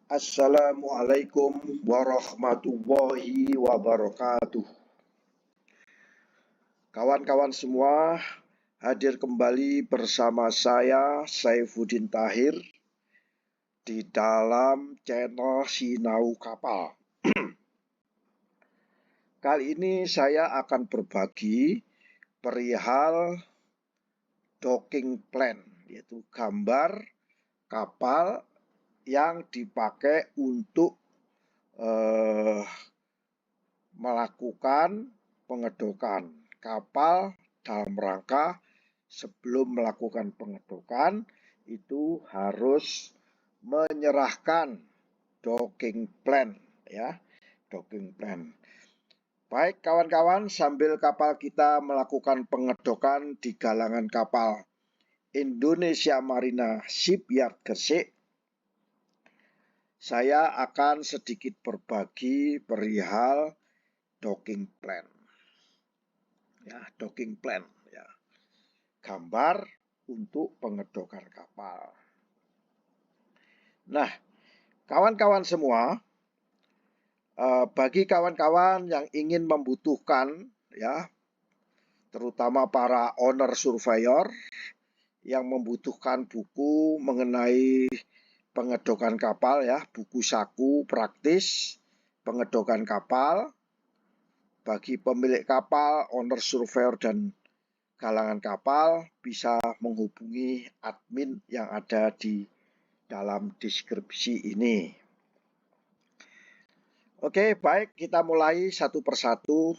Assalamualaikum warahmatullahi wabarakatuh. Kawan-kawan semua, hadir kembali bersama saya Saifuddin Tahir di dalam channel Sinau Kapal. Kali ini saya akan berbagi perihal docking plan, yaitu gambar kapal yang dipakai untuk melakukan pengedokan kapal dalam rangka sebelum melakukan pengedokan itu harus menyerahkan docking plan, ya, docking plan. Baik kawan-kawan, sambil kapal kita melakukan pengedokan di galangan kapal Indonesia Marina Shipyard Gresik, saya akan sedikit berbagi perihal docking plan. Ya, docking plan, ya. Gambar untuk pengedokan kapal. Nah, kawan-kawan semua, bagi kawan-kawan yang ingin membutuhkan, ya, terutama para owner surveyor yang membutuhkan buku mengenai pengedokan kapal, ya, buku saku praktis pengedokan kapal bagi pemilik kapal, owner surveyor dan galangan kapal, bisa menghubungi admin yang ada di dalam deskripsi ini. Oke, baik, kita mulai satu persatu.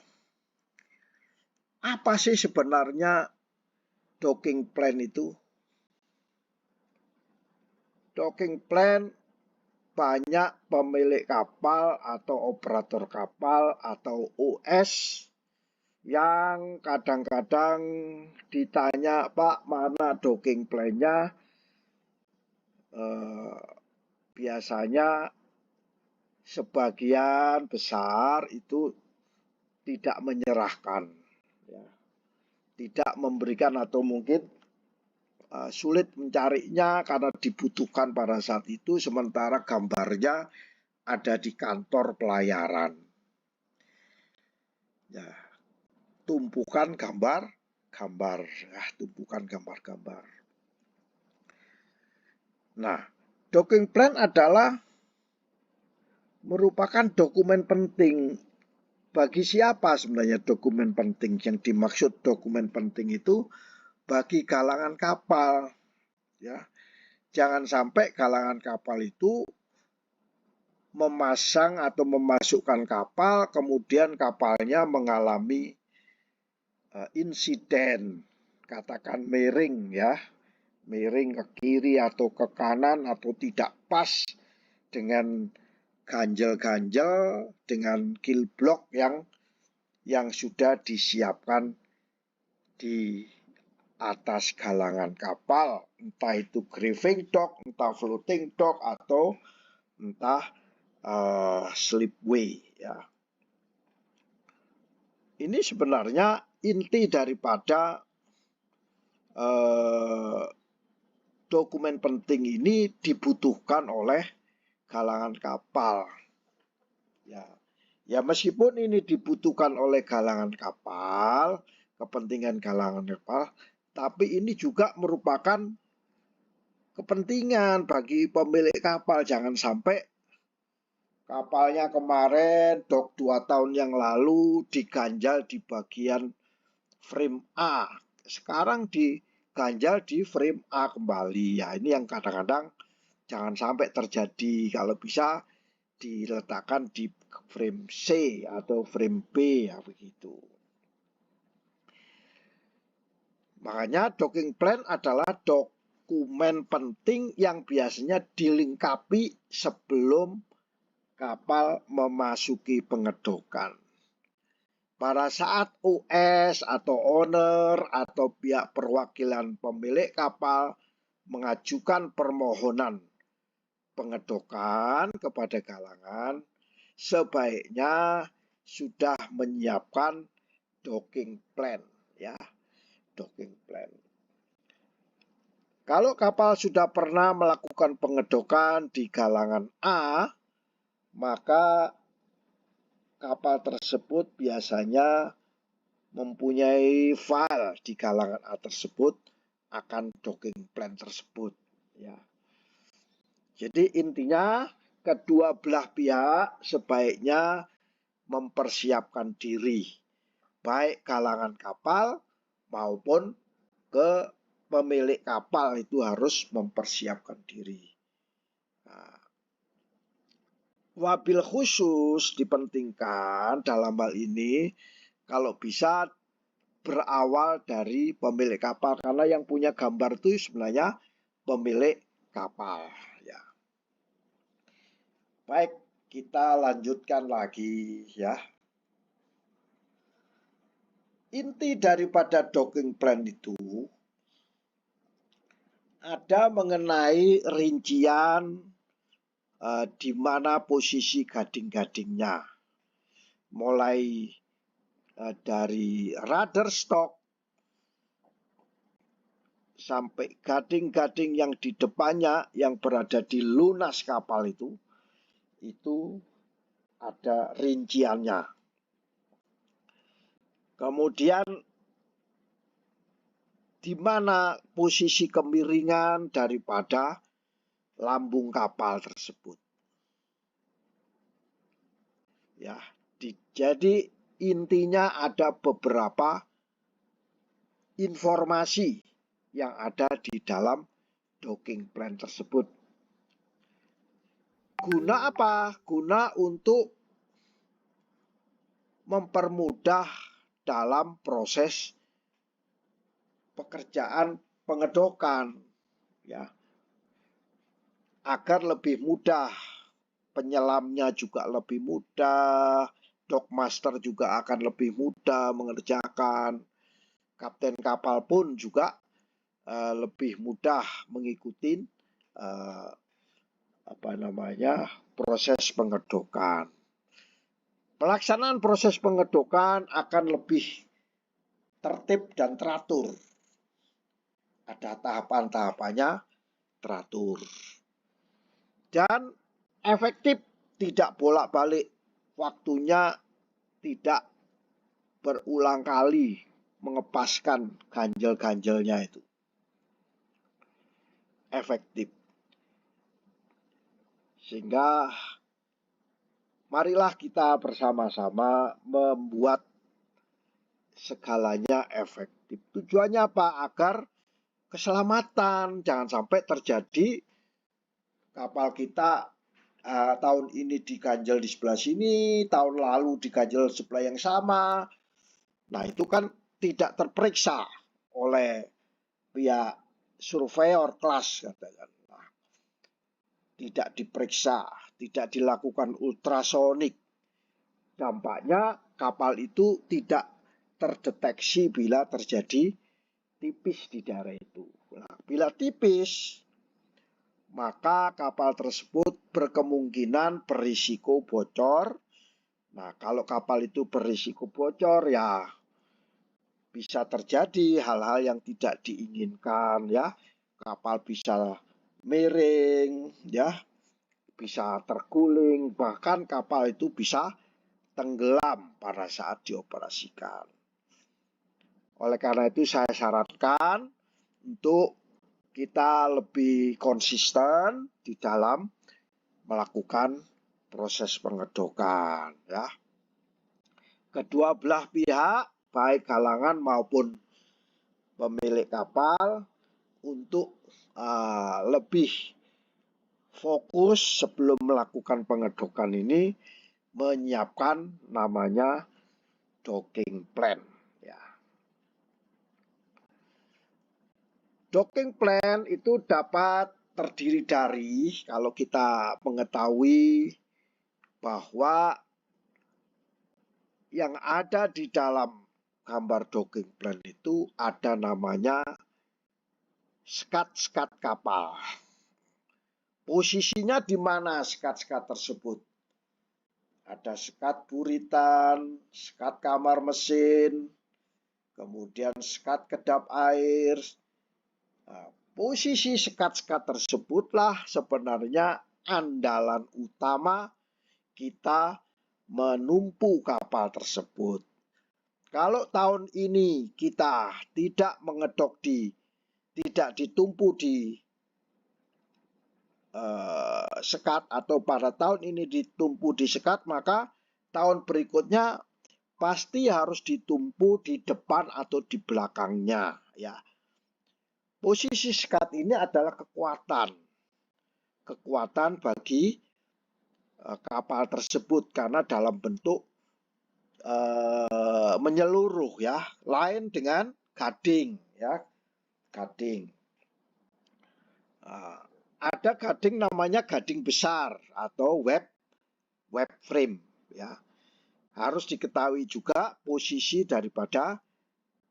Apa sih sebenarnya docking plan itu? Docking plan banyak pemilik kapal atau operator kapal atau OS yang kadang-kadang ditanya, Pak, mana docking plan-nya? Biasanya sebagian besar itu tidak menyerahkan, ya, tidak memberikan atau mungkin sulit mencarinya karena dibutuhkan pada saat itu, sementara gambarnya ada di kantor pelayaran. Ya, tumpukan gambar, tumpukan gambar-gambar. Nah, docking plan adalah merupakan dokumen penting. Bagi siapa sebenarnya dokumen penting? Yang dimaksud dokumen penting itu bagi galangan kapal, ya. Jangan sampai galangan kapal itu memasang atau memasukkan kapal, kemudian kapalnya mengalami insiden, katakan miring, ya, miring ke kiri atau ke kanan atau tidak pas dengan ganjel-ganjel, dengan keel block yang sudah disiapkan di atas galangan kapal, entah itu greaving dock, entah floating dock, atau entah slipway, ya. Ini sebenarnya inti daripada dokumen penting ini dibutuhkan oleh galangan kapal, ya. Ya, meskipun ini dibutuhkan oleh galangan kapal, kepentingan galangan kapal, tapi ini juga merupakan kepentingan bagi pemilik kapal. Jangan sampai kapalnya kemarin dok 2 tahun yang lalu diganjal di bagian frame A, sekarang diganjal di frame A kembali. Ya, ini yang kadang-kadang jangan sampai terjadi. Kalau bisa diletakkan di frame C atau frame B, ya, begitu. Makanya docking plan adalah dokumen penting yang biasanya dilengkapi sebelum kapal memasuki pengedokan. Pada saat OS atau owner atau pihak perwakilan pemilik kapal mengajukan permohonan pengedokan kepada galangan, sebaiknya sudah menyiapkan docking plan, ya, docking plan. Kalau kapal sudah pernah melakukan pengedokan di galangan A, maka kapal tersebut biasanya mempunyai file di galangan A tersebut akan docking plan tersebut. Ya. Jadi intinya kedua belah pihak sebaiknya mempersiapkan diri, baik galangan kapal maupun ke pemilik kapal itu harus mempersiapkan diri. Nah, wabil khusus dipentingkan dalam hal ini kalau bisa berawal dari pemilik kapal, karena yang punya gambar itu sebenarnya pemilik kapal. Ya. Baik, kita lanjutkan lagi ya. Inti daripada docking plan itu ada mengenai rincian di mana posisi gading-gadingnya. Mulai dari rudder stock sampai gading-gading yang di depannya yang berada di lunas kapal itu ada rinciannya. Kemudian di mana posisi kemiringan daripada lambung kapal tersebut. Ya, jadi intinya ada beberapa informasi yang ada di dalam docking plan tersebut. Guna apa? Guna untuk mempermudah dalam proses pekerjaan pengedokan, ya, agar lebih mudah, penyelamnya juga lebih mudah, dockmaster juga akan lebih mudah mengerjakan, kapten kapal pun juga lebih mudah mengikuti proses pengedokan. Pelaksanaan proses pengedokan akan lebih tertib dan teratur. Ada tahapan-tahapannya teratur. Dan efektif, tidak bolak-balik. Waktunya tidak berulang kali mengepaskan ganjel-ganjelnya itu. Efektif. Sehingga marilah kita bersama-sama membuat segalanya efektif. Tujuannya apa? Agar keselamatan, jangan sampai terjadi kapal kita tahun ini diganjel di sebelah sini, tahun lalu diganjel sebelah yang sama. Nah, itu kan tidak terperiksa oleh pihak surveyor kelas, katakan. Nah, tidak diperiksa, tidak dilakukan ultrasonik. Dampaknya kapal itu tidak terdeteksi bila terjadi tipis di daerah itu. Nah, bila tipis, maka kapal tersebut berkemungkinan berisiko bocor. Nah, kalau kapal itu berisiko bocor, ya bisa terjadi hal-hal yang tidak diinginkan, ya. Kapal bisa miring, ya, bisa terguling, bahkan kapal itu bisa tenggelam pada saat dioperasikan. Oleh karena itu saya sarankan untuk kita lebih konsisten di dalam melakukan proses pengedokan, ya. Kedua belah pihak, baik galangan maupun pemilik kapal, untuk lebih fokus sebelum melakukan pengedokan ini menyiapkan namanya docking plan. Docking plan itu dapat terdiri dari, kalau kita mengetahui bahwa yang ada di dalam gambar docking plan itu ada namanya skat-skat kapal. Posisinya di mana skat-skat tersebut? Ada skat buritan, skat kamar mesin, kemudian skat kedap air, Posisi sekat-sekat tersebutlah sebenarnya andalan utama kita menumpu kapal tersebut. Kalau tahun ini kita tidak tidak ditumpu di sekat, atau pada tahun ini ditumpu di sekat, maka tahun berikutnya pasti harus ditumpu di depan atau di belakangnya, ya. Posisi sekat ini adalah kekuatan bagi kapal tersebut karena dalam bentuk menyeluruh, ya, lain dengan gading, ya, gading. Ada gading namanya gading besar atau web frame, ya. Harus diketahui juga posisi daripada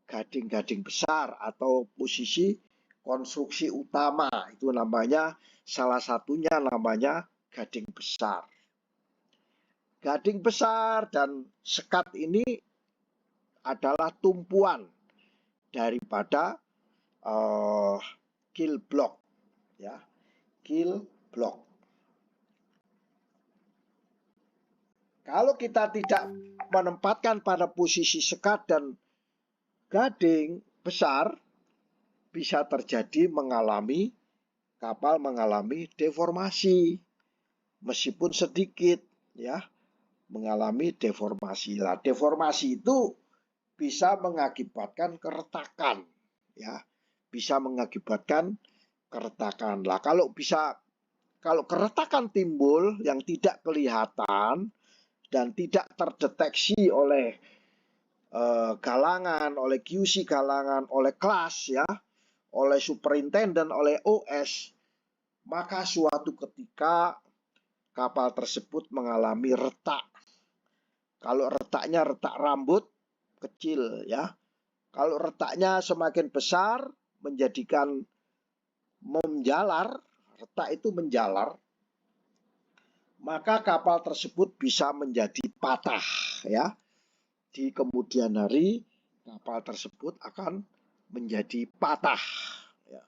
gading-gading besar atau posisi konstruksi utama, itu namanya, salah satunya namanya gading besar. Gading besar dan sekat ini adalah tumpuan daripada keel block, ya, keel block. Kalau kita tidak menempatkan pada posisi sekat dan gading besar, bisa terjadi kapal mengalami deformasi, meskipun sedikit, ya, mengalami deformasi. Lah, deformasi itu bisa mengakibatkan keretakan, ya, bisa mengakibatkan keretakan. Lah, kalau keretakan timbul yang tidak kelihatan dan tidak terdeteksi oleh galangan, oleh QC galangan, oleh kelas, ya, oleh superintenden, oleh OS, maka suatu ketika kapal tersebut mengalami retak. Kalau retaknya retak rambut kecil, ya. Kalau retaknya semakin besar menjadikan menjalar, retak itu menjalar, maka kapal tersebut bisa menjadi patah, ya. Di kemudian hari kapal tersebut akan menjadi patah, ya.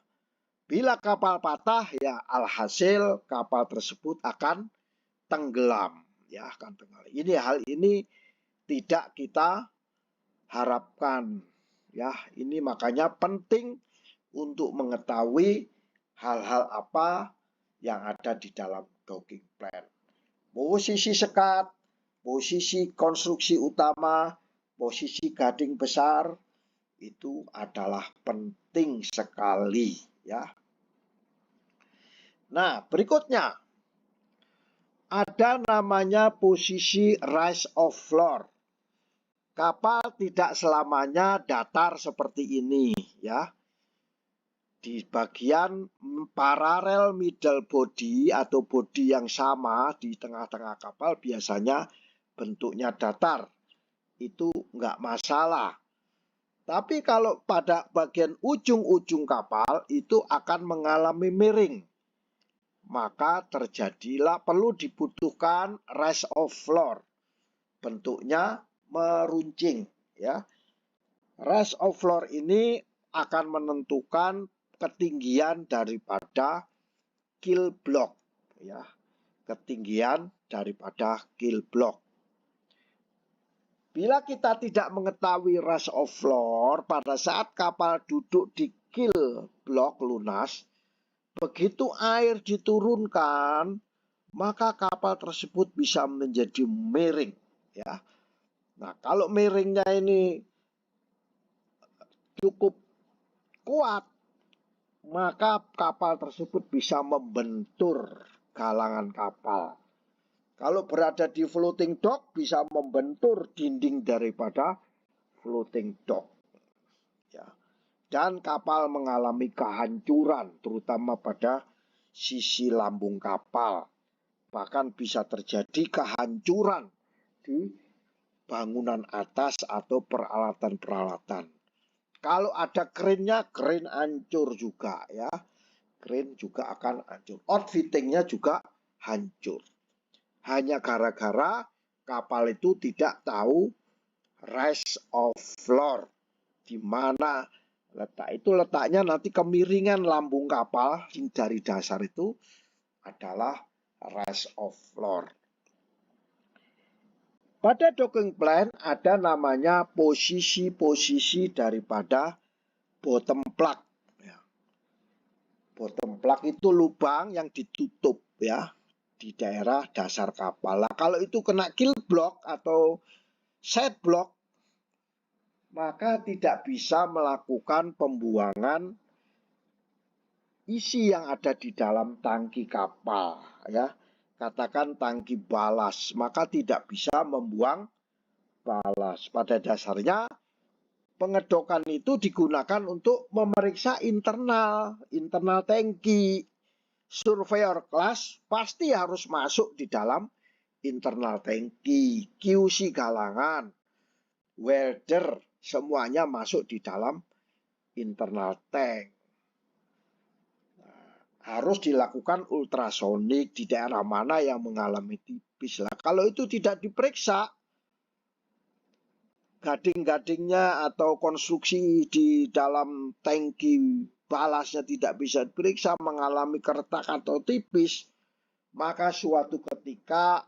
Bila kapal patah, ya, alhasil kapal tersebut akan tenggelam, ya, akan tenggelam. Hal ini tidak kita harapkan, ya. Ini makanya penting untuk mengetahui hal-hal apa yang ada di dalam docking plan. Posisi sekat, posisi konstruksi utama, posisi gading besar, itu adalah penting sekali, ya. Nah, berikutnya ada namanya posisi rise of floor. Kapal tidak selamanya datar seperti ini, ya. Di bagian paralel middle body atau body yang sama di tengah-tengah kapal biasanya bentuknya datar. Itu nggak masalah. Tapi kalau pada bagian ujung-ujung kapal itu akan mengalami miring, maka perlu dibutuhkan rise of floor. Bentuknya meruncing, ya. Rise of floor ini akan menentukan ketinggian daripada keel block, ya. Ketinggian daripada keel block. Bila kita tidak mengetahui rise of floor pada saat kapal duduk di keel block lunas, begitu air diturunkan, maka kapal tersebut bisa menjadi miring, ya. Nah, kalau miringnya ini cukup kuat, maka kapal tersebut bisa membentur galangan kapal. Kalau berada di floating dock, bisa membentur dinding daripada floating dock, ya. Dan kapal mengalami kehancuran, terutama pada sisi lambung kapal. Bahkan bisa terjadi kehancuran di bangunan atas atau peralatan-peralatan. Kalau ada krennya, kren hancur juga, ya. Kren juga akan hancur. Outfittingnya juga hancur. Hanya gara-gara kapal itu tidak tahu rise of floor, di mana Letaknya nanti kemiringan lambung kapal dari dasar itu adalah rest of floor. Pada docking plan ada namanya posisi-posisi daripada bottom plug. Bottom plug itu lubang yang ditutup ya di daerah dasar kapal. Nah, kalau itu kena kill block atau side block, maka tidak bisa melakukan pembuangan isi yang ada di dalam tangki kapal ya. Katakan tangki balas, maka tidak bisa membuang balas. Pada dasarnya pengedokan itu digunakan untuk memeriksa internal tangki. Surveyor kelas pasti harus masuk di dalam internal tangki. QC galangan, welder, semuanya masuk di dalam internal tank. Harus dilakukan ultrasonik di daerah mana yang mengalami tipis. Lah, kalau itu tidak diperiksa, gading-gadingnya atau konstruksi di dalam tangki balasnya tidak bisa diperiksa, mengalami kertak atau tipis, maka suatu ketika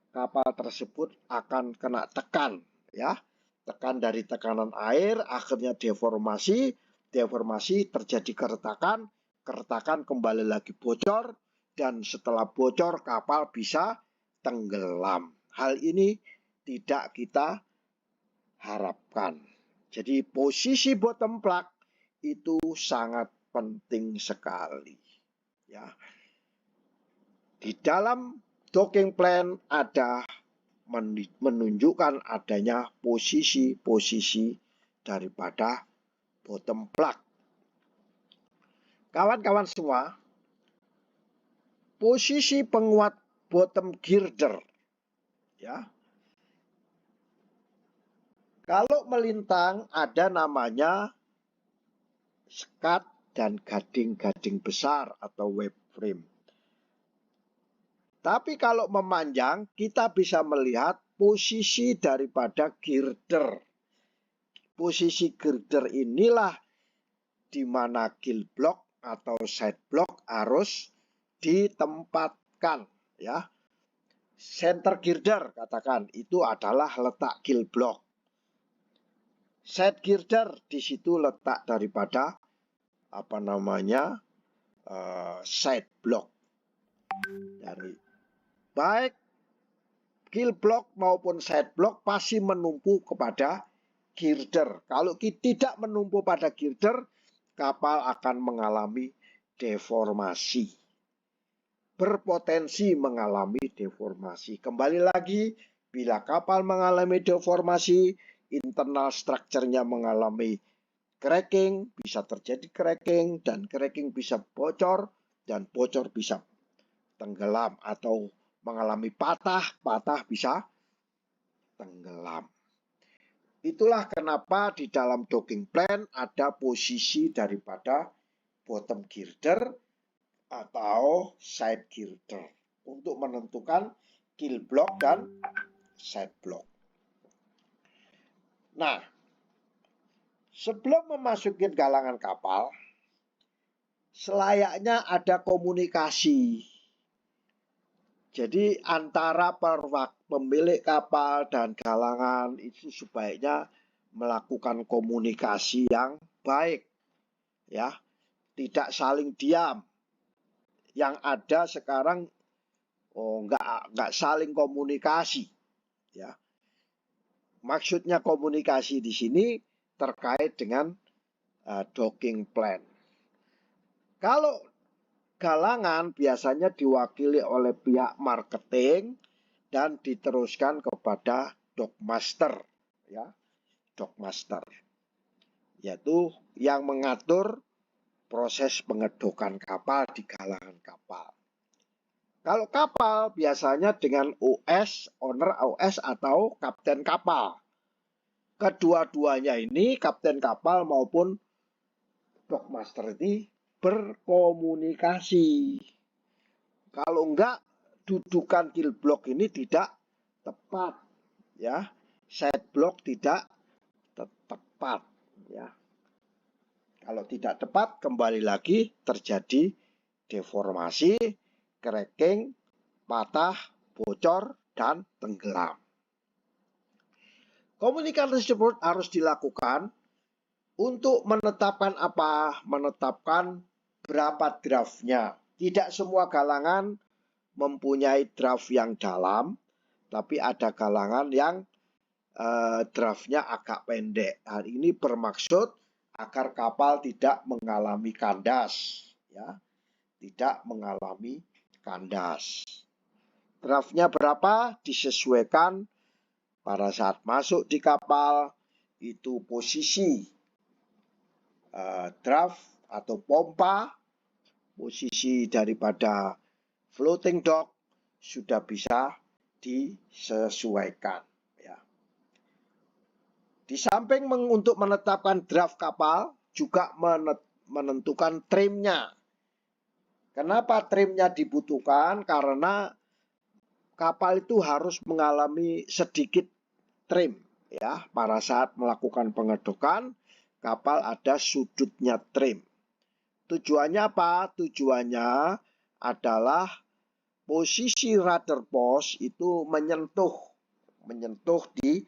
kapal tersebut akan kena tekan, ya. Tekan dari tekanan air, akhirnya deformasi terjadi keretakan kembali lagi bocor, dan setelah bocor kapal bisa tenggelam. Hal ini tidak kita harapkan. Jadi posisi bottom plug itu sangat penting sekali. Ya. Di dalam docking plan ada menunjukkan adanya posisi-posisi daripada bottom plug. Kawan-kawan semua, posisi penguat bottom girder, ya. Kalau melintang ada namanya skat dan gading-gading besar atau web frame. Tapi kalau memanjang kita bisa melihat posisi daripada girder. Posisi girder inilah di mana kill block atau side block harus ditempatkan, ya. Center girder katakan itu adalah letak kill block. Side girder di situ letak daripada side block. Dari baik kill block maupun side block pasti menumpu kepada girder. Kalau tidak menumpu pada girder, kapal akan mengalami deformasi. Berpotensi mengalami deformasi. Kembali lagi, bila kapal mengalami deformasi, internal structure-nya mengalami cracking, bisa terjadi cracking, dan cracking bisa bocor, dan bocor bisa tenggelam, atau mengalami patah bisa tenggelam. Itulah kenapa di dalam docking plan ada posisi daripada bottom girder atau side girder untuk menentukan kill block dan side block. Nah, sebelum memasuki galangan kapal, selayaknya ada komunikasi. Jadi antara pemilik kapal dan galangan itu sebaiknya melakukan komunikasi yang baik, ya, tidak saling diam. Yang ada sekarang nggak saling komunikasi, ya. Maksudnya komunikasi di sini terkait dengan docking plan. Kalau galangan biasanya diwakili oleh pihak marketing dan diteruskan kepada dockmaster, ya, dockmaster, yaitu yang mengatur proses pengedokan kapal di galangan kapal. Kalau kapal biasanya dengan OS, owner OS atau kapten kapal. Kedua-duanya ini, kapten kapal maupun dockmaster ini berkomunikasi. Kalau enggak, dudukan kill block ini tidak tepat, ya. Side block tidak tepat, ya. Kalau tidak tepat, kembali lagi terjadi deformasi, cracking, patah, bocor, dan tenggelam. Komunikasi tersebut harus dilakukan untuk menetapkan apa? Menetapkan berapa draftnya. Tidak semua galangan mempunyai draft yang dalam, tapi ada galangan yang draftnya agak pendek. Hal ini bermaksud agar kapal tidak mengalami kandas, ya, tidak mengalami kandas. Draftnya berapa? Disesuaikan pada saat masuk di kapal, itu posisi draft atau pompa, posisi daripada floating dock sudah bisa disesuaikan. Ya. Di samping untuk menetapkan draft kapal, juga menentukan trimnya. Kenapa trimnya dibutuhkan? Karena kapal itu harus mengalami sedikit trim. Ya, pada saat melakukan pengedokan, kapal ada sudutnya trim. Tujuannya apa? Tujuannya adalah posisi rudder post itu menyentuh di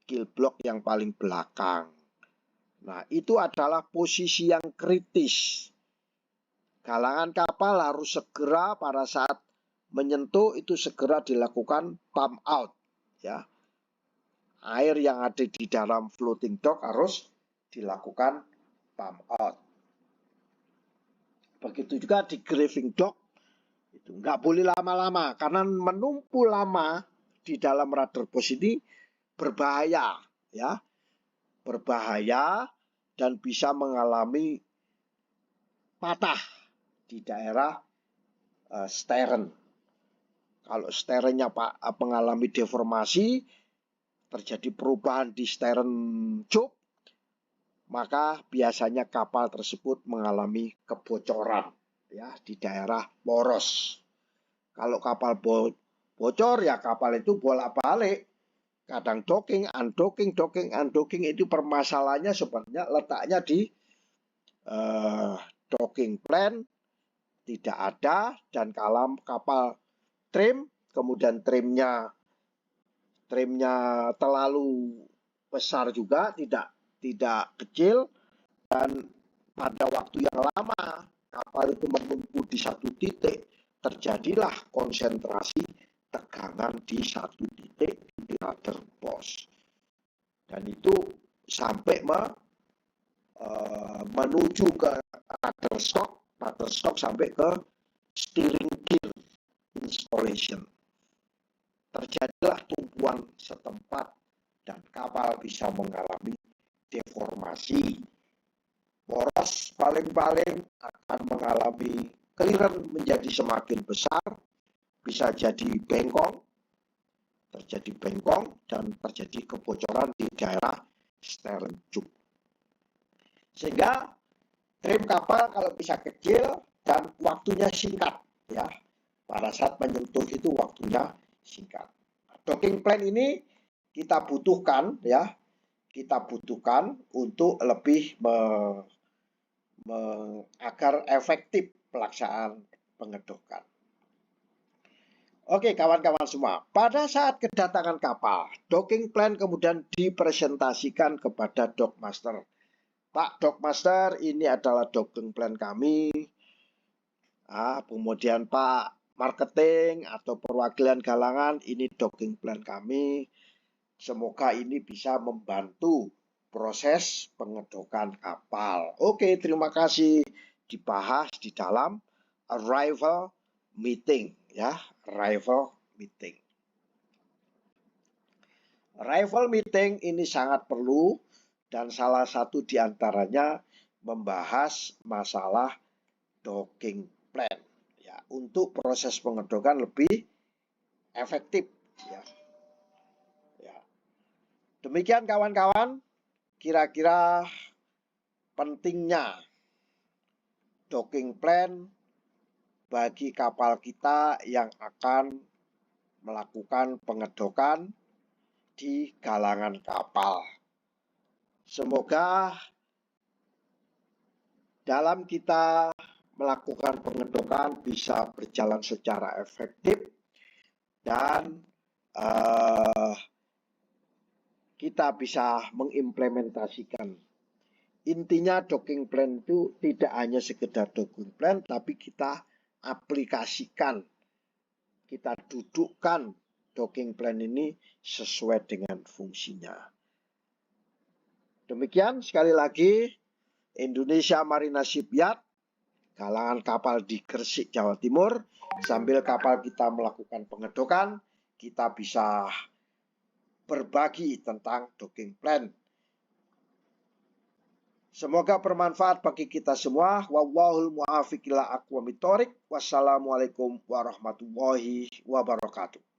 keel block yang paling belakang. Nah, itu adalah posisi yang kritis. Galangan kapal harus segera pada saat menyentuh itu segera dilakukan pump out, ya. Air yang ada di dalam floating dock harus dilakukan pump out. Begitu juga di graving dock, itu nggak boleh lama-lama karena menumpu lama di dalam rudder post ini berbahaya, ya, berbahaya dan bisa mengalami patah di daerah stern. Kalau sternnya mengalami deformasi, terjadi perubahan di stern job, maka biasanya kapal tersebut mengalami kebocoran, ya, di daerah poros. Kalau kapal bocor, ya kapal itu bolak-balik. Kadang docking, undocking itu permasalahannya sebenarnya letaknya di docking plan tidak ada, dan kalau kapal trim, kemudian trimnya terlalu besar juga, tidak kecil, dan pada waktu yang lama kapal itu menumpu di satu titik, terjadilah konsentrasi tegangan di satu titik di rudder post, dan itu sampai menuju ke rudder stock sampai ke steering gear installation. Terjadilah tumpuan setempat dan kapal bisa mengalami deformasi. Poros paling-paling akan mengalami clearance menjadi semakin besar, bisa jadi bengkong, terjadi bengkong, dan terjadi kebocoran di daerah stern tube. Sehingga trim kapal kalau bisa kecil dan waktunya singkat, ya. Pada saat menyentuh itu waktunya singkat. Docking plan ini kita butuhkan, ya. Kita butuhkan untuk lebih agar efektif pelaksanaan pengedokan. Oke, kawan-kawan semua, pada saat kedatangan kapal, docking plan kemudian dipresentasikan kepada dockmaster. Pak Dockmaster, ini adalah docking plan kami. Kemudian Pak Marketing atau perwakilan galangan, ini docking plan kami. Semoga ini bisa membantu proses pengedokan kapal. Oke, terima kasih. Dibahas di dalam arrival meeting, ya, arrival meeting. Arrival meeting ini sangat perlu, dan salah satu di antaranya membahas masalah docking plan, ya, untuk proses pengedokan lebih efektif, ya. Demikian kawan-kawan, kira-kira pentingnya docking plan bagi kapal kita yang akan melakukan pengedokan di galangan kapal. Semoga dalam kita melakukan pengedokan bisa berjalan secara efektif dan kita bisa mengimplementasikan. Intinya docking plan itu tidak hanya sekedar docking plan, tapi kita aplikasikan, kita dudukkan docking plan ini sesuai dengan fungsinya. Demikian sekali lagi, Indonesia Marina Shipyard, galangan kapal di Gresik, Jawa Timur. Sambil kapal kita melakukan pengedokan, kita bisa berbagi tentang docking plan. Semoga bermanfaat bagi kita semua. Wallahul muwaffiq ila aqwamit thoriq. Wassalamualaikum warahmatullahi wabarakatuh.